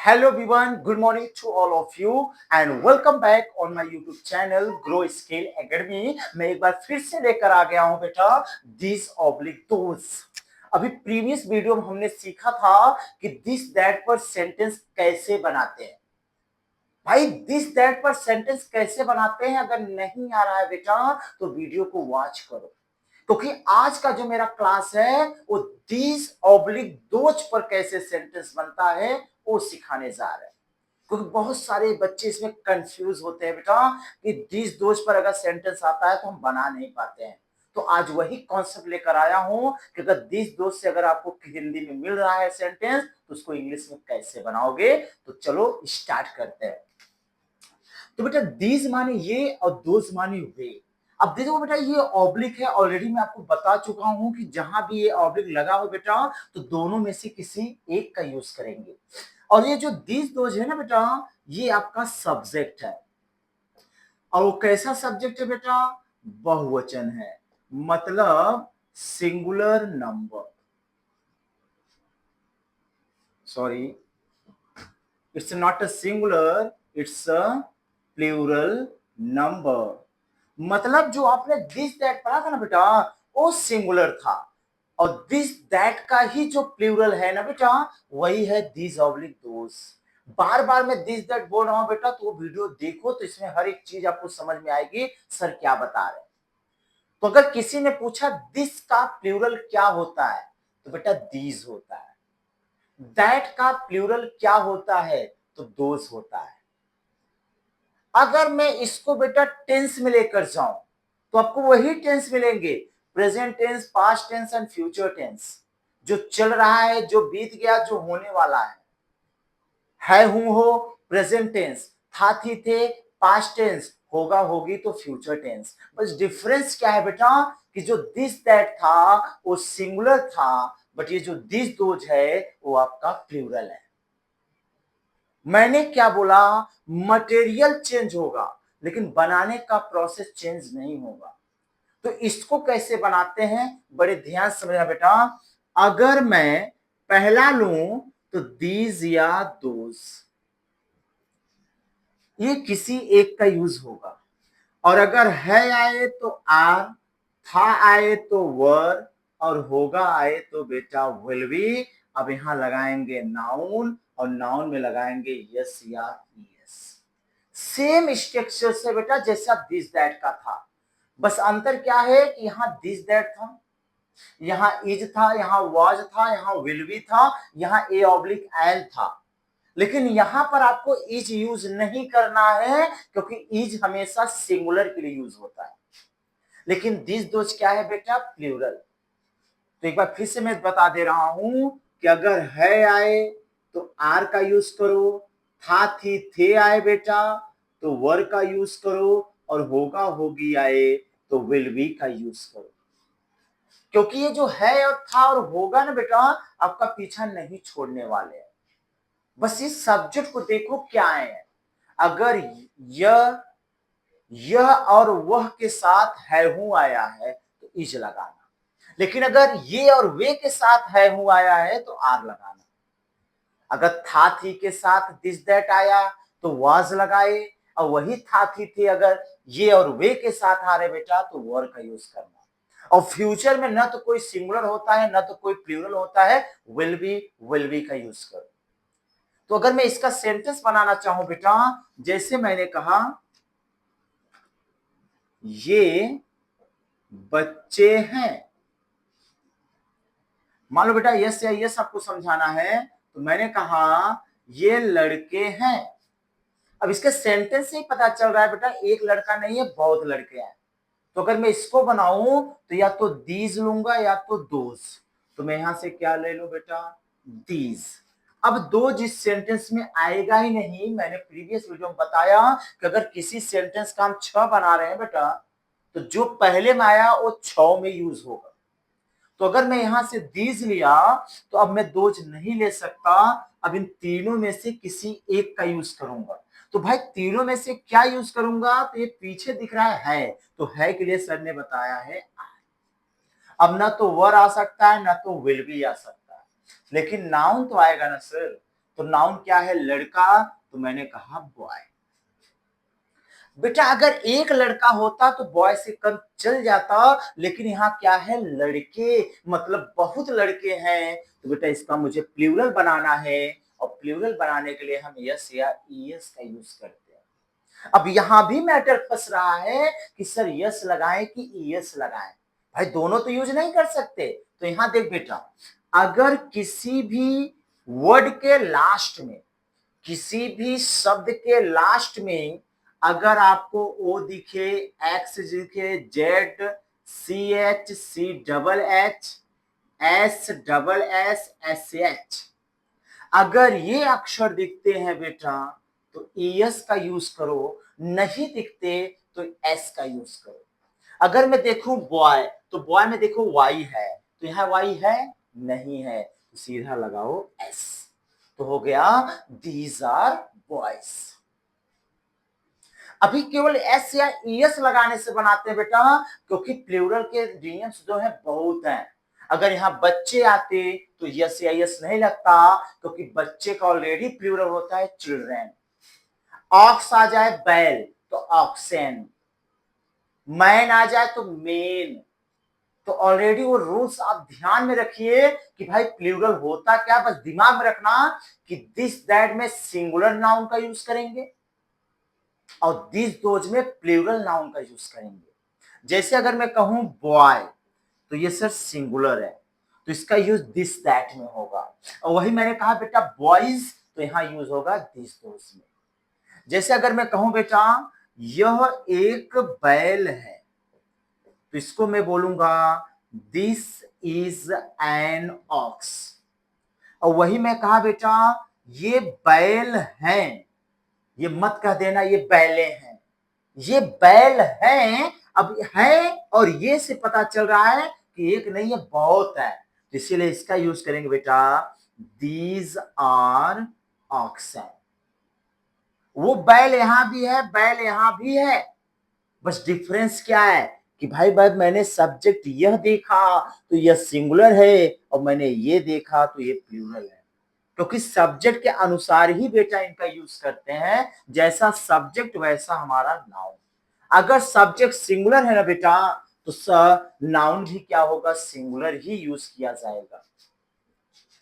Hello everyone, good morning to all of you and welcome back on my YouTube channel Grow Scale Academy। मैं एक बार फिर से लेकर आ गया हूं बेटा दिस ऑब्लिक दोस। अभी प्रीवियस वीडियो में हमने सीखा था कि दिस दैट पर सेंटेंस कैसे बनाते हैं। भाई दिस दैट पर सेंटेंस कैसे बनाते हैं, अगर नहीं आ रहा है बेटा तो वीडियो को वॉच करो, क्योंकि आज का जो मेरा क्लास है वो दिस ऑब्लिक दोज पर कैसे सेंटेंस बनता है वो सिखाने जा रहे हैं। क्योंकि बहुत सारे बच्चे इसमें कंफ्यूज होते हैं बेटा कि दिस दोज पर अगर सेंटेंस आता है तो हम बना नहीं पाते हैं। तो आज वही कॉन्सेप्ट लेकर आया हूं कि अगर दिस दोज से अगर आपको हिंदी में मिल रहा है सेंटेंस तो उसको इंग्लिश में कैसे बनाओगे। तो चलो स्टार्ट करते हैं। तो बेटा दीज माने ये और दोज माने वे। अब देखो बेटा ये ऑब्लिक है, ऑलरेडी मैं आपको बता चुका हूं कि जहां भी ये ऑब्लिक लगा हो बेटा तो दोनों में से किसी एक का यूज करेंगे। और ये जो दीज दोज है ना बेटा ये आपका सब्जेक्ट है, और वो कैसा सब्जेक्ट है बेटा, बहुवचन है, मतलब singular number. Sorry, it's not a singular, it's a plural number. मतलब जो आपने दिस दैट पढ़ा था ना बेटा वो सिंगुलर था, और दिस दैट का ही जो प्लूरल है ना बेटा वही है दिस ऑब्लिक दोस। बार बार मैं दिस दैट बोल रहा हूं बेटा, तो वो वीडियो देखो तो इसमें हर एक चीज आपको समझ में आएगी सर क्या बता रहे हैं। तो अगर किसी ने पूछा दिस का प्लूरल क्या होता है तो बेटा दीज होता है, दैट का प्लूरल क्या होता है तो दोस होता है। अगर मैं इसको बेटा टेंस में लेकर जाऊं तो आपको वही टेंस मिलेंगे, present tense, past tense and future tense. जो चल रहा है, जो बीत गया, जो होने वाला है हूं हो प्रेजेंट टेंस, था थी थे पास्ट टेंस, होगा होगी तो फ्यूचर टेंस। बस डिफरेंस क्या है बेटा कि जो दिस दैट था वो सिंगुलर था, बट ये जो दिस दोज है वो आपका प्लूरल है। मैंने क्या बोला, मटेरियल चेंज होगा लेकिन बनाने का प्रोसेस चेंज नहीं होगा। तो इसको कैसे बनाते हैं बड़े ध्यान से समझना बेटा। अगर मैं पहला लूं तो दीज या दोज, ये किसी एक का यूज होगा। और अगर है आए तो आर, था आए तो वर, और होगा आए तो बेटा विल बी। अब यहां लगाएंगे नाउन, और नाउन में लगाएंगे यस या यस। सेम स्ट्रक्चर से बेटा जैसा दिस दैट का था, बस अंतर क्या है कि यहां दिस दैट था, यहां इज था, यहां वाज था, यहां विल बी था, यहां ए ऑब्लिक एल था। लेकिन यहां पर आपको इज यूज नहीं करना है क्योंकि इज हमेशा सिंगुलर के लिए यूज होता है। लेकिन दिस दोज क्या है बेटा, प्लूरल। तो एक बार फिर से मैं बता दे रहा हूं कि अगर है आए तो आर का यूज करो, था थी थे आए बेटा तो वर का यूज करो, और होगा होगी आए तो विल बी का यूज करो। क्योंकि ये जो है और था और होगा ना बेटा आपका पीछा नहीं छोड़ने वाले हैं। बस इस सब्जेक्ट को देखो क्या है। अगर यह और वह के साथ है हूं आया है तो इज लगाना, लेकिन अगर ये और वे के साथ है हूं आया है तो आर लगाना। अगर था थी के साथ दिस दैट आया तो वाज लगाए, और वही था थी थे अगर ये और वे के साथ आ रहे बेटा तो वर का यूज करना। और फ्यूचर में ना तो कोई सिंगुलर होता है ना तो कोई प्लूरल होता है, विल बी का यूज करो। तो अगर मैं इसका सेंटेंस बनाना चाहूं बेटा, जैसे मैंने कहा ये बच्चे हैं, मान लो बेटा यस या यस आपको समझाना है, तो मैंने कहा ये लड़के हैं। अब इसके सेंटेंस से ही पता चल रहा है बेटा एक लड़का नहीं है बहुत लड़के हैं। तो अगर मैं इसको बनाऊं तो या तो दीज लूंगा या तो दोज। तो मैं यहां से क्या ले लूं बेटा, दीज। अब दो जिस सेंटेंस में आएगा ही नहीं, मैंने प्रीवियस वीडियो में बताया कि अगर किसी सेंटेंस का हम 6 बना रहे हैं बेटा तो जो पहले में आया वो 6 में यूज होगा। तो अगर मैं यहां से दीज लिया तो अब मैं दोज नहीं ले सकता, अब इन तीनों में से किसी एक का यूज करूंगा। तो भाई तीनों में से क्या यूज करूंगा, तो ये पीछे दिख रहा है तो है के लिए सर ने बताया है। अब ना तो वर आ सकता है ना तो विल भी आ सकता है, लेकिन नाउन तो आएगा ना सर। तो नाउन क्या है? लड़का, तो मैंने कहा बॉय। बेटा अगर एक लड़का होता तो बॉय से कम चल जाता, लेकिन यहाँ क्या है? लड़के, मतलब बहुत लड़के हैं, तो बेटा इसका मुझे प्लूरल बनाना है, और प्लूरल बनाने के लिए हम यस या ईएस का यूज करते हैं। अब यहां भी मैटर फंस रहा है कि सर यस लगाएं कि ईएस लगाएं। भाई दोनों तो यूज नहीं कर सकते। तो यहां देख बेटा, अगर किसी भी वर्ड के लास्ट में, किसी भी शब्द के लास्ट में अगर आपको ओ दिखे, एक्स दिखे, Z, C H, C double H, S double S, S H, अगर ये अक्षर दिखते हैं बेटा तो ईएस का यूज करो, नहीं दिखते तो एस का यूज करो। अगर मैं देखूं बॉय, तो बॉय में देखो वाई है, तो यहां वाई है नहीं है, तो सीधा लगाओ एस, तो हो गया दीज आर बॉयज। अभी केवल एस या ईएस लगाने से बनाते हैं बेटा, क्योंकि प्लूरल के नियम्स जो है बहुत हैं। अगर यहां बच्चे आते तो यस या यस नहीं लगता, क्योंकि बच्चे का ऑलरेडी प्लूरल होता है चिल्ड्रेन। ऑक्स आ जाए बैल तो ऑक्सेन, मैन आ जाए तो मेन, तो ऑलरेडी वो रूल्स आप ध्यान में रखिए कि भाई प्लूरल होता क्या, बस दिमाग में रखना कि दिस दैट में सिंगुलर नाउन का यूज करेंगे और दिस दोज में प्लूरल नाउन का यूज करेंगे। जैसे अगर मैं कहूं बॉय, तो ये सर सिंगुलर है, तो इसका यूज दिस दैट में होगा, और वही मैंने कहा बेटा बॉयज, तो यहां यूज होगा दिस दोज में। जैसे अगर मैं कहूं बेटा यह एक बैल है, तो इसको मैं बोलूंगा दिस इज एन ऑक्स, और वही मैं कहा बेटा ये बैल हैं, ये मत कह देना ये बैले हैं, ये बैल हैं। अब है और ये से पता चल रहा है कि एक नहीं है बहुत है, तो इसीलिए इसका यूज करेंगे बेटा दीज आर ऑक्सन। वो बैल यहां भी है, बैल यहां भी है, बस डिफरेंस क्या है कि भाई मैंने सब्जेक्ट यह देखा तो यह सिंगुलर है, और मैंने ये देखा तो ये प्लूरल है, क्योंकि सब्जेक्ट के अनुसार ही बेटा इनका यूज करते हैं, जैसा सब्जेक्ट वैसा हमारा नाउन। अगर सब्जेक्ट सिंगुलर है ना बेटा, तो नाउन भी क्या होगा? सिंगुलर ही यूज किया जाएगा।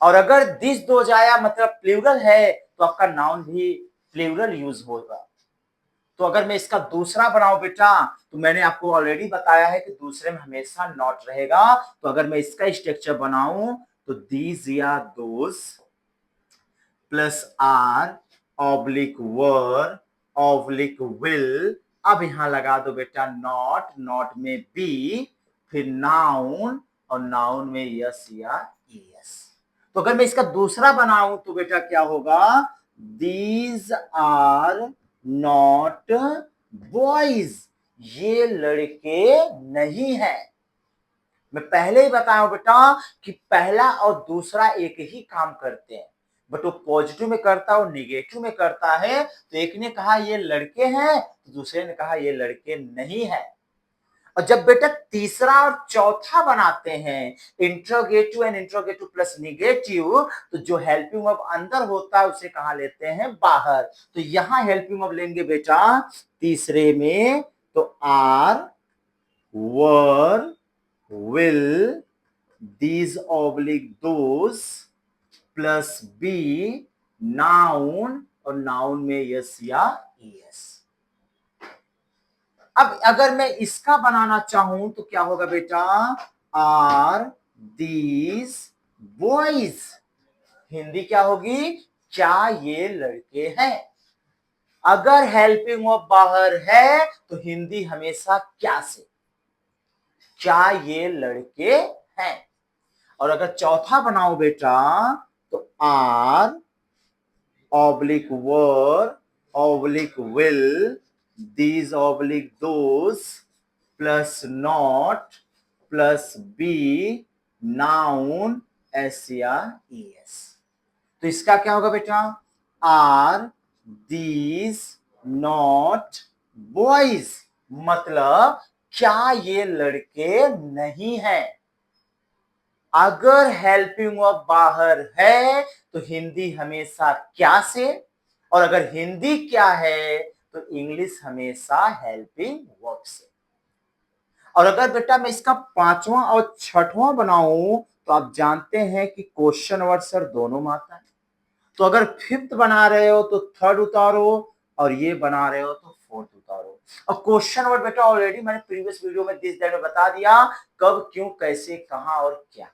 और अगर दिस दो जाया मतलब प्लूरल है, तो आपका नाउन भी प्लूरल यूज होगा। तो अगर मैं इसका दूसरा बनाऊं बेटा, तो मैंने आपको ऑलरेडी बताया है कि दूसरे में हमेशा नॉट रहेगा। तो अगर मैं इसका स्ट्रक्चर बनाऊं तो दीज या those plus are oblique were oblique will, अब यहां लगा दो बेटा नॉट, नॉट में बी, फिर नाउन, और नाउन में यस या ईएस। तो अगर मैं इसका दूसरा बनाऊं तो बेटा क्या होगा? दीज आर नॉट बॉयज, ये लड़के नहीं है। मैं पहले ही बताया बेटा कि पहला और दूसरा एक ही काम करते हैं, बट वो पॉजिटिव में करता है और निगेटिव में करता है। तो एक ने कहा ये लड़के हैं, तो दूसरे ने कहा ये लड़के नहीं है। और जब बेटा तीसरा और चौथा बनाते हैं, interrogative and interrogative plus negative, तो जो हेल्पिंग वर्ब अंदर होता है उसे कहा लेते हैं बाहर। तो यहां हेल्पिंग वर्ब लेंगे बेटा तीसरे में, तो are, were, will, these oblique those, plus be, noun, और नाउन में यस या ईएस। अब अगर मैं इसका बनाना चाहूं तो क्या होगा बेटा? आर दीज बॉयज, हिंदी क्या होगी? क्या ये लड़के हैं? अगर हेल्पिंग वर्ब बाहर है तो हिंदी हमेशा क्या से, क्या ये लड़के हैं। और अगर चौथा बनाओ बेटा तो are oblique were oblique will these oblique those plus not plus be noun S या ईएस। तो इसका क्या होगा बेटा? आर दीज नॉट बॉयज, मतलब क्या ये लड़के नहीं हैं। अगर हेल्पिंग वर्ब बाहर है तो हिंदी हमेशा क्या से, और अगर हिंदी क्या है तो इंग्लिश हमेशा हेल्पिंग वर्ब से। और अगर बेटा मैं इसका पांचवा और छठवां बनाऊं तो आप जानते हैं कि क्वेश्चन वर्ड सर दोनों में आता है। तो अगर फिफ्थ बना रहे हो तो थर्ड उतारो, और ये बना रहे हो तो फोर्थ उतारो। और क्वेश्चन वर्ड बेटा ऑलरेडी मैंने प्रीवियस वीडियो में दिस दैट में बता दिया, कब क्यों कैसे कहां और क्या।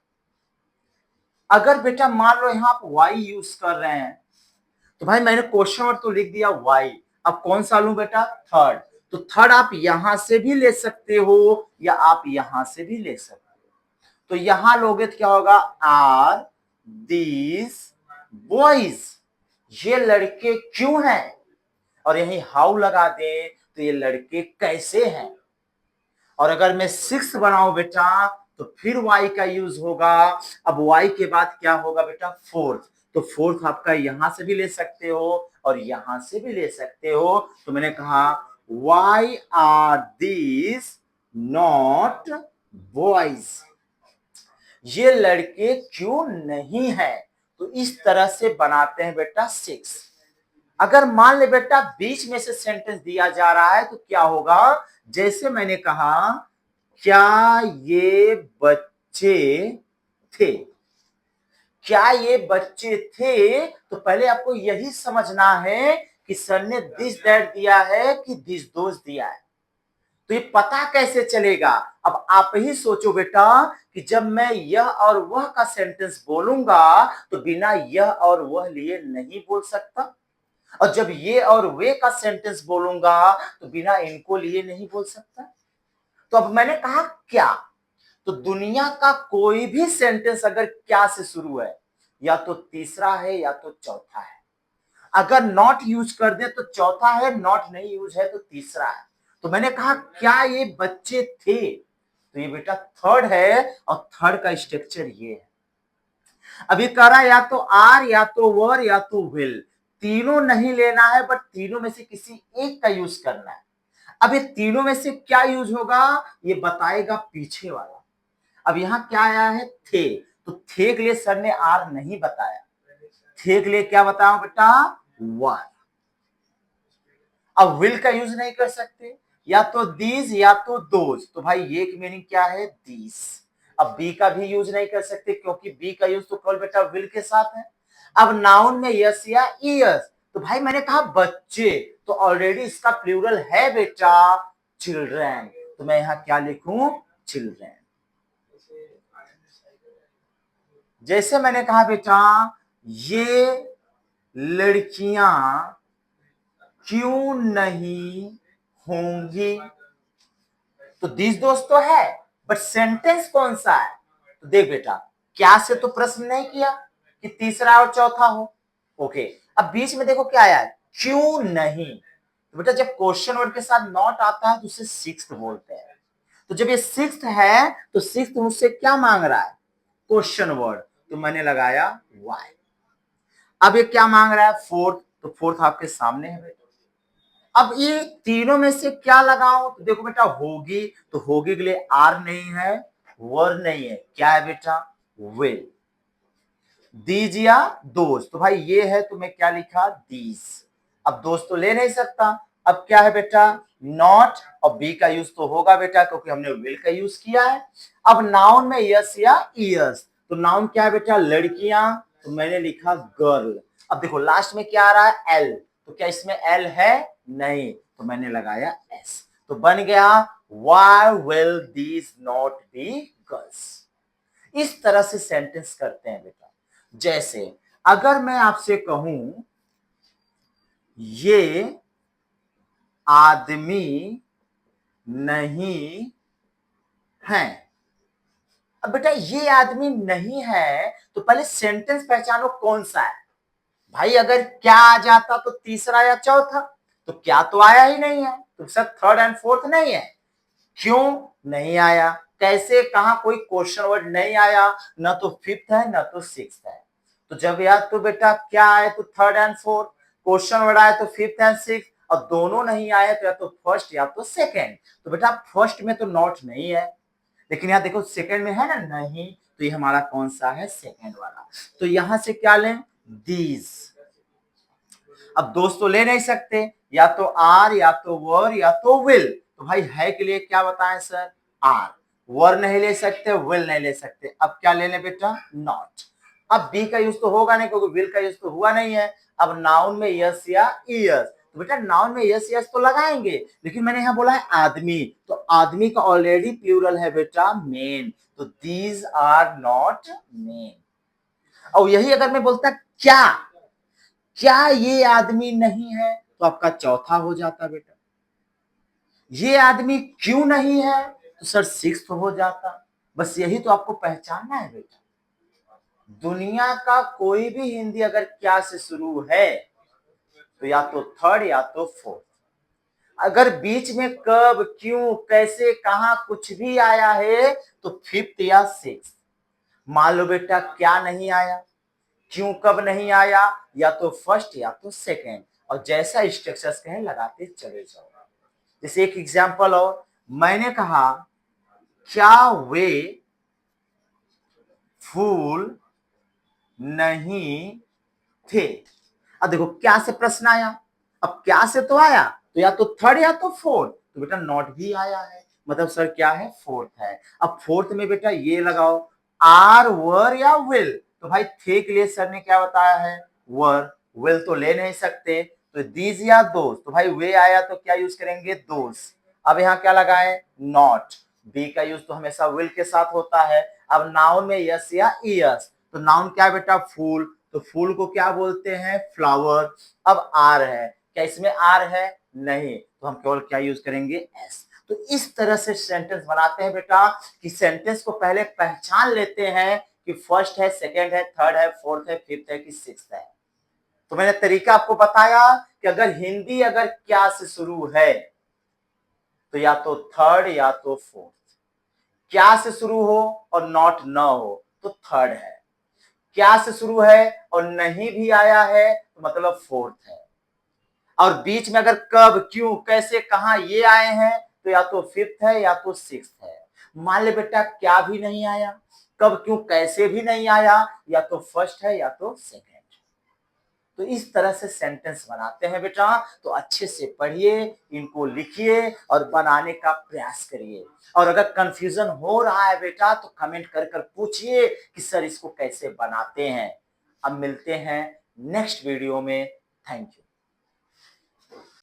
अगर बेटा मान लो यहां आप वाई यूज कर रहे हैं, तो भाई मैंने क्वेश्चन वर्ड तो लिख दिया वाई, अब कौन सा लूं बेटा, थर्ड। तो थर्ड आप यहां से भी ले सकते हो या आप यहां से भी ले सकते हो। तो यहां लोगे तो क्या होगा, आर दीज बॉयज, ये लड़के क्यों हैं, और यही हाउ लगा दे तो ये लड़के कैसे हैं। और अगर मैं सिक्स बनाऊं बेटा तो फिर वाई का यूज होगा। अब वाई के बाद क्या होगा बेटा, फोर्थ। तो फोर्थ आपका यहां से भी ले सकते हो और यहां से भी ले सकते हो। तो मैंने कहा why are these not boys, ये लड़के क्यों नहीं है। तो इस तरह से बनाते हैं बेटा सिक्स। अगर मान ले बेटा बीच में से सेंटेंस दिया जा रहा है तो क्या होगा, जैसे मैंने कहा क्या ये बच्चे थे, क्या ये बच्चे थे, तो पहले आपको यही समझना है कि सर ने दिस दैट दिया है कि दिस दोस दिया है। तो ये पता कैसे चलेगा, अब आप ही सोचो बेटा कि जब मैं यह और वह का सेंटेंस बोलूंगा तो बिना यह और वह लिए नहीं बोल सकता, और जब ये और वे का सेंटेंस बोलूंगा तो बिना इनको लिए नहीं बोल सकता। तो अब मैंने कहा क्या, तो दुनिया का कोई भी सेंटेंस अगर क्या से शुरू है या तो तीसरा है या तो चौथा है। अगर नॉट यूज कर दे तो चौथा है, नॉट नहीं यूज है तो तीसरा है। तो मैंने कहा क्या ये बच्चे थे, तो ये बेटा थर्ड है, और थर्ड का स्ट्रक्चर ये है। अभी कह रहा या तो आर या तो वर या तो विल, तीनों नहीं लेना है बट तीनों में से किसी एक का यूज करना है। अब ये तीनों में से क्या यूज होगा ये बताएगा पीछे वाला। अब यहां क्या आया है, थे, तो थे के लिए सर ने आर नहीं बताया, थे के लिए क्या बताया बेटा, वर। अब विल का यूज नहीं कर सकते, या तो दीज या तो दोज, तो भाई ये की मीनिंग क्या है, दीज। अब बी का भी यूज नहीं कर सकते क्योंकि बी का यूज तो केवल बेटा विल के साथ है। अब नाउन में यस या ईयर्स, तो भाई मैंने कहा बच्चे, तो ऑलरेडी इसका प्लूरल है बेटा चिल्ड्रन, तो मैं यहां क्या लिखूं, चिल्ड्रन। जैसे मैंने कहा बेटा ये लड़कियां क्यों नहीं होंगी, तो दिस दोस्त तो है बट सेंटेंस कौन सा है, तो देख बेटा क्या से तो प्रश्न नहीं किया कि तीसरा और चौथा हो, ओके। अब बीच में देखो क्या आया है, क्यों नहीं, तो बेटा जब क्वेश्चन वर्ड के साथ नॉट आता है तो उसे सिक्स्थ बोलते हैं। तो जब ये सिक्स्थ है तो सिक्स्थ मुझसे क्या मांग रहा है, क्वेश्चन वर्ड, तो मैंने लगाया वाई। अब ये क्या मांग रहा है, फोर्थ, तो फोर्थ आपके सामने है बेटा। अब ये तीनों में से क्या लगाओ, तो देखो बेटा होगी, तो होगी के लिए आर नहीं है, वर नहीं है, क्या है बेटा, विल। दीज या दोस्त, तो भाई ये है तो मैं क्या लिखा, दीज। अब दोस्त तो ले नहीं सकता, अब क्या है बेटा, नॉट, और बी का यूज तो होगा बेटा क्योंकि हमने विल का यूज किया है। अब नाउन में यस या ईयर्स, तो नाउन क्या है बेटा, लड़कियां, तो मैंने लिखा गर्ल। अब देखो लास्ट में क्या आ रहा है, एल, तो क्या इसमें एल है, नहीं, तो मैंने लगाया एस, तो बन गया why will these not be girls. इस तरह से सेंटेंस करते हैं बेटा। जैसे अगर मैं आपसे कहूं ये आदमी नहीं है, अब बेटा ये आदमी नहीं है तो पहले सेंटेंस पहचानो कौन सा है। भाई अगर क्या आ जाता तो तीसरा या चौथा, तो क्या तो आया ही नहीं है, तो सर थर्ड एंड फोर्थ नहीं है। क्यों नहीं आया, कैसे, कहा, कोई क्वेश्चन वर्ड नहीं आया, ना तो फिफ्थ है ना तो सिक्स्थ है। तो जब या तो बेटा क्या आए तो third and fourth, question word आए तो फिफ्थ एंड सिक्स्थ, और दोनों नहीं आए तो या तो फर्स्ट या तो सेकेंड। तो बेटा फर्स्ट में तो नॉट नहीं है, लेकिन यहाँ देखो सेकेंड में है ना नहीं, तो ये हमारा कौन सा है, सेकेंड वाला। तो यहां से क्या लें, दीज। अब दोस्त तो ले नहीं सकते, या तो आर या तो वर या तो विल। तो भाई है के लिए क्या बताएं सर, आर। वर नहीं ले सकते, विल नहीं ले सकते, अब क्या ले लें बेटा, नॉट। अब बी का यूज तो होगा नहीं क्योंकि विल का यूज तो हुआ नहीं है। अब नाउन में यस या ईयस, तो बेटा नाउन में यस यस तो लगाएंगे, लेकिन मैंने यहां बोला है आदमी, तो आदमी का ऑलरेडी प्लूरल है बेटा मेन, तो दीज आर नॉट मेन। और यही अगर मैं बोलता क्या, क्या ये आदमी नहीं है, तो आपका चौथा हो जाता बेटा। ये आदमी क्यों नहीं है, तो सर सिक्स्थ हो जाता। बस यही तो आपको पहचानना है बेटा। दुनिया का कोई भी हिंदी अगर क्या से शुरू है तो या तो थर्ड या तो फोर्थ। अगर बीच में कब, क्यों, कैसे, कहां कुछ भी आया है तो फिफ्थ या सिक्स्थ। मान लो बेटा क्या नहीं आया, क्यों कब नहीं आया, या तो फर्स्ट या तो सेकेंड, और जैसा स्ट्रक्चर्स कहें लगाते चले जाओ। जैसे एक एग्जांपल और, मैंने कहा क्या वे फूल नहीं थे। अब देखो क्या से प्रश्न आया, अब क्या से तो आया, तो या तो थर्ड या तो फोर्थ, तो बेटा नॉट भी आया है, मतलब सर क्या है, फोर्थ है। अब फोर्थ में बेटा ये लगाओ, आर वर या विल, तो भाई थे के लिए सर ने क्या बताया है, वर। विल तो ले नहीं सकते, तो दीज या दोस्त, तो भाई वे आया तो क्या यूज करेंगे, दोस्त। अब यहाँ क्या लगाए, नॉट। बी का यूज तो हमेशा विल के साथ होता है। अब नाउन में यस या ईयस, तो नाउन क्या है बेटा, फूल, तो फूल को क्या बोलते हैं, फ्लावर। अब आर है, क्या इसमें आर है, नहीं, तो हम केवल क्या यूज करेंगे, एस। तो इस तरह से सेंटेंस बनाते हैं बेटा, कि सेंटेंस को पहले पहचान लेते हैं कि फर्स्ट है, सेकंड है, थर्ड है, फोर्थ है, फिफ्थ है कि सिक्स्थ है। तो मैंने तरीका आपको बताया कि अगर हिंदी अगर क्या से शुरू है तो या तो थर्ड या तो फोर्थ। क्या से शुरू हो और नॉट न हो तो थर्ड है। क्या से शुरू है और नहीं भी आया है तो मतलब फोर्थ है। और बीच में अगर कब, क्यों, कैसे, कहां ये आए हैं तो या तो फिफ्थ है या तो सिक्स्थ है। मान ले बेटा क्या भी नहीं आया, कब, क्यों, कैसे भी नहीं आया, या तो फर्स्ट है या तो सेकंड। तो इस तरह से सेंटेंस बनाते हैं बेटा, तो अच्छे से पढ़िए, इनको लिखिए और बनाने का प्रयास करिए। और अगर कंफ्यूजन हो रहा है बेटा तो कमेंट कर कर पूछिए कि सर इसको कैसे बनाते हैं। अब मिलते हैं नेक्स्ट वीडियो में। Thank you.